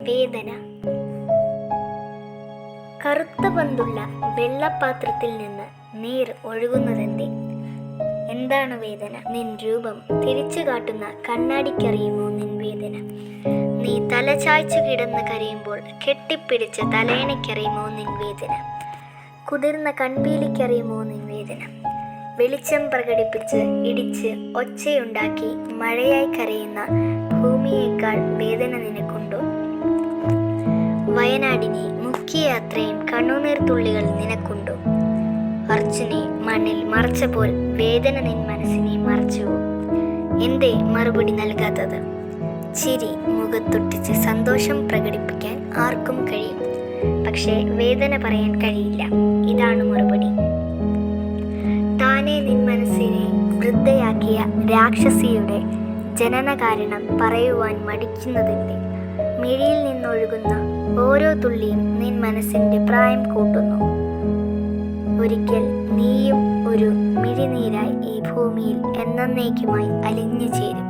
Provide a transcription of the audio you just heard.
വേദന. കറുത്ത പന്തുള്ള വെള്ളപ്പാത്രത്തിൽ നിന്ന് നീർ ഒഴുകുന്നതെന്തേ? എന്താണ് വേദന? നിൻ രൂപം തിരിച്ചു കാട്ടുന്ന കണ്ണാടിക്കറിയുമോ നിൻ വേദന? നീ തലചായ്ച്ചു കിടന്ന് കരയുമ്പോൾ കെട്ടിപ്പിടിച്ച തലയണയ്ക്കറിയുമോ നിൻ വേദന? കുതിർന്ന കൺപീലിക്കറിയുമോ നിൻ വേദന? വെളിച്ചം പ്രകടിപ്പിച്ച് ഇടിച്ച് ഒച്ചയുണ്ടാക്കി മഴയായി കരയുന്ന ഭൂമിയേക്കാൾ വേദന നിനക്കുണ്ടോ? വയനാടിനെ മുക്കിയ അത്രയും കണ്ണുനീർ തുള്ളികൾ നിനക്കുണ്ടോ? അർജുനെ മണ്ണിൽ മറച്ച പോൽ വേദന നിൻ മനസ്സിനെ മറച്ചുവോ? എന്തേ മറുപടി നൽകാത്തത്? ചിരി മുഖത്തൊട്ടിച്ച് സന്തോഷം പ്രകടിപ്പിക്കാൻ ആർക്കും കഴിയും, പക്ഷേ വേദന പറയാൻ കഴിയില്ല. ഇതാണ് മറുപടി. താനെ നിൻ മനസ്സിനെ വൃദ്ധയാക്കിയ രാക്ഷസിയുടെ ജനന കാരണം പറയുവാൻ മടിക്കുന്നതെന്തേ? മിഴിയിൽ നിന്നൊഴുകുന്ന ഓരോ തുള്ളിയും നിൻ മനസ്സിൻ്റെ പ്രായം കൂട്ടുന്നു. ഒരിക്കൽ നീയും ഒരു മിഴിനീരായി ഈ ഭൂമിയിൽ എന്നേക്കുമായി അലിഞ്ഞു ചേരും.